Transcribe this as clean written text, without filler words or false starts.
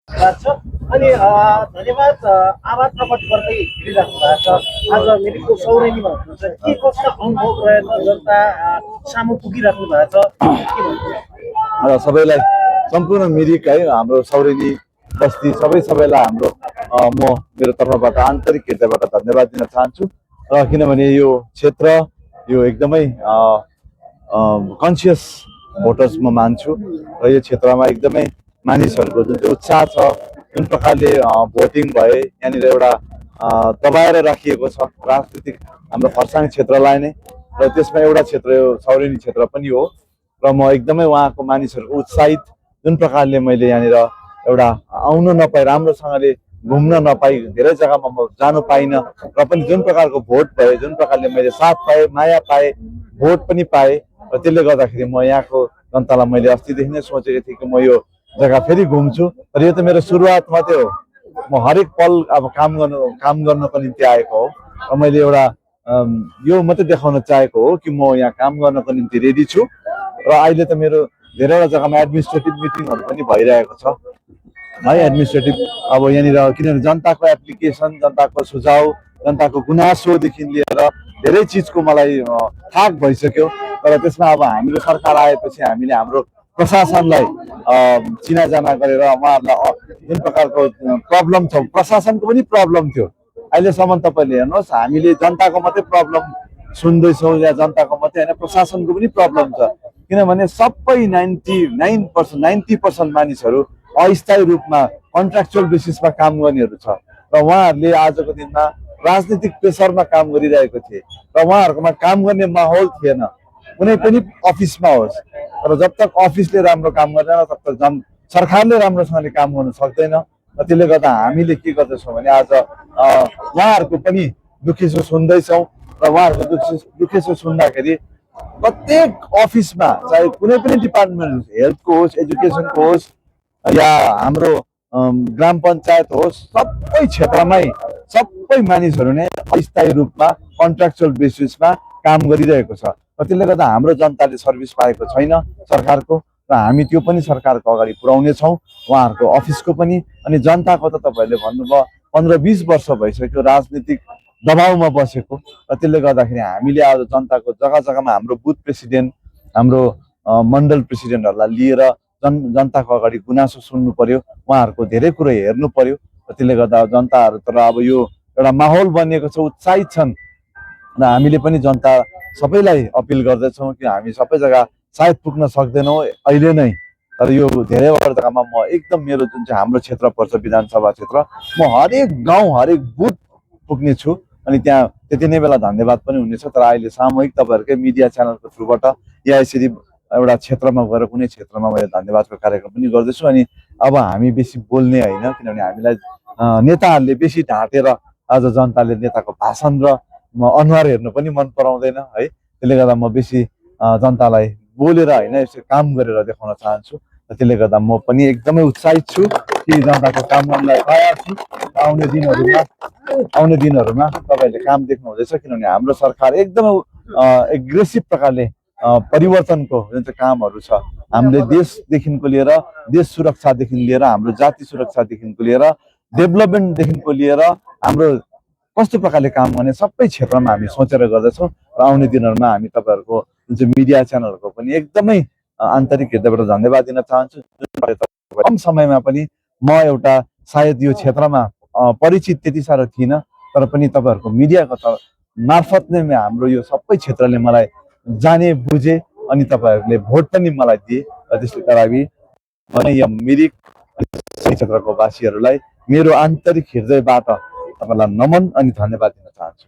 छ। अनि धन्यवाद आभार प्रकट गर्दै हिँडिराख्नु भएको छ। आज मिरिकको सौरेनीमा हुनुहुन्छ, के कस्ता अनुभव रहेछ, जनता सामु पुगिराख्नु भएको छ, के भन्नुहुन्छ? र सबैलाई सम्पूर्ण मिरिक है हाम्रो सौरेनी बस्ती सबैलाई हाम्रो म मेरो तर्फबाट आन्तरिक हृदयबाट धन्यवाद दिन चाहन्छु। र किनभने यो क्षेत्र यो एकदमै कन्सियस भोटर्स म मान्छु र यो क्षेत्रमा एकदमै मानिसहरूको जुन चाहिँ उत्साह छ, जुन प्रकारले भोटिङ भए यहाँनिर एउटा दबाएर राखिएको छ राजनीतिक हाम्रो खरसाङ क्षेत्रलाई नै, र त्यसमा एउटा क्षेत्र यो सौरेनी क्षेत्र पनि हो। र म एकदमै उहाँको मानिसहरूको उत्साहित जुन प्रकारले मैले यहाँनिर एउटा आउन नपाए, राम्रोसँगले घुम्न नपाई, धेरै जग्गामा म जानु पाइनँ, र पनि जुन प्रकारको भोट भए, जुन प्रकारले मैले साथ पाएँ, माया पाएँ, भोट पनि पाएँ, र त्यसले गर्दाखेरि म यहाँको जनतालाई मैले अस्तिदेखि नै सोचेको थिएँ कि म यो जग्गा फेरि घुम्छु। तर यो त मेरो सुरुवात मात्रै हो, म हरेक पल अब काम गर्नको निम्ति आएको हो, र मैले एउटा यो मात्रै देखाउन चाहेको हो कि म यहाँ काम गर्नको निम्ति रेडी छु। र अहिले त मेरो धेरैवटा जग्गामा एडमिनिस्ट्रेटिभ मिटिङहरू पनि भइरहेको छ है। एडमिनिस्ट्रेटिभ अब यहाँनिर किनभने जनताको एप्लिकेसन, जनताको सुझाव, जनताको गुनासोदेखि लिएर धेरै चिजको मलाई थाक भइसक्यो। तर त्यसमा अब हाम्रो सरकार आएपछि हामीले हाम्रो प्रशासनलाई चिनाजाना गरेर उहाँहरूलाई जुन प्रकारको प्रब्लम छ, प्रशासनको पनि प्रब्लम थियो अहिलेसम्म। तपाईँले हेर्नुहोस्, हामीले जनताको मात्रै प्रब्लम सुन्दैछौँ या जनताको मात्रै होइन, प्रशासनको पनि प्रब्लम छ। किनभने सबै 90% मानिसहरू अस्थायी रूपमा कन्ट्राक्चुअल बेसिसमा काम गर्नेहरू छ, र उहाँहरूले आजको दिनमा राजनीतिक प्रेसरमा काम गरिरहेको थिए, र उहाँहरूकोमा काम गर्ने माहौल थिएन कुनै पनि अफिसमा होस्। तर जब तक अफिसले राम्रो काम गर्दैन तब तक सरकारले राम्रोसँगले काम गर्नु सक्दैन। र त्यसले गर्दा हामीले के गर्दैछौँ भने आज उहाँहरूको पनि दुखेसो सुन्दैछौँ, र उहाँहरूको दुखेसो सुन्दाखेरि प्रत्येक अफिसमा, चाहे कुनै पनि डिपार्टमेन्ट, हेल्थको होस्, एजुकेसनको होस्, या हाम्रो ग्राम पञ्चायत होस्, सबै क्षेत्रमै सबै मानिसहरू नै अस्थायी रूपमा कन्ट्राक्चुअल बेसिसमा काम गरिरहेको छ। र त्यसले गर्दा हाम्रो जनताले सर्भिस पाएको छैन सरकारको, र हामी त्यो पनि सरकारको अगाडि पुर्याउने छौँ, उहाँहरूको अफिसको पनि। अनि जनताको त तपाईँहरूले भन्नुभयो 15-20 वर्ष भइसक्यो राजनीतिक दबाउमा बसेको, र त्यसले गर्दाखेरि हामीले आज जनताको जग्गा जग्गामा हाम्रो बुथ प्रेसिडेन्ट, हाम्रो मण्डल प्रेसिडेन्टहरूलाई लिएर जनताको अगाडि गुनासो सुन्नु पर्यो, उहाँहरूको धेरै कुरो हेर्नु पर्यो। र त्यसले गर्दा जनताहरू तर अब यो एउटा माहौल बनिएको छ, उत्साहित छन्, र हामीले पनि जनता सबैलाई अपिल गर्दैछौँ कि हामी सबै जग्गा सायद पुग्न सक्दैनौँ अहिले नै, तर यो धेरैवटा जग्गामा म एकदम मेरो जुन चाहिँ हाम्रो क्षेत्र पर्छ विधानसभा क्षेत्र, म हरेक गाउँ हरेक बुथ पुग्ने छु। अनि त्यहाँ त्यति नै बेला धन्यवाद पनि हुनेछ। तर अहिले सामूहिक तपाईँहरूकै मिडिया च्यानलको थ्रुबाट या यसरी एउटा क्षेत्रमा गएर कुनै क्षेत्रमा मैले धन्यवादको कार्यक्रम पनि गर्दैछु। अनि अब हामी बेसी बोल्ने होइन, किनभने हामीलाई नेताहरूले बेसी ढाँटेर आज जनताले नेताको भाषण र अनुहार हेर्नु पनि मन पराउँदैन है। त्यसले गर्दा म बेसी जनतालाई बोलेर होइन, यसो काम गरेर देखाउन चाहन्छु। र त्यसले गर्दा म पनि एकदमै उत्साहित छु कि जनताको काम गर्नलाई तयार छु। आउने दिनहरूमा तपाईँहरूले काम देख्नु हुँदैछ, किनभने हाम्रो सरकार एकदमै एग्रेसिभ प्रकारले परिवर्तनको जुन चाहिँ कामहरू छ, हामीले देशदेखिको लिएर देश सुरक्षादेखि लिएर हाम्रो जाति सुरक्षादेखिको लिएर डेभलपमेन्टदेखिको लिएर हाम्रो कस्तो प्रकारले काम गर्ने सबै क्षेत्रमा हामी सोचेर गर्दैछौँ। र आउने दिनहरूमा हामी तपाईँहरूको जुन चाहिँ मिडिया च्यानलहरूको पनि एकदमै आन्तरिक हृदयबाट धन्यवाद दिन चाहन्छु। कम समयमा पनि म एउटा सायद यो क्षेत्रमा परिचित त्यति साह्रो थिइनँ, तर पनि तपाईँहरूको मिडियाको मार्फत नै हाम्रो यो सबै क्षेत्रले मलाई जाने बुझे, अनि तपाईँहरूले भोट पनि मलाई दिए। र त्यसले लागि यो मिरिक क्षेत्रको वासीहरूलाई मेरो आन्तरिक हृदयबाट तपाईँलाई नमन अनि धन्यवाद दिन चाहन्छु।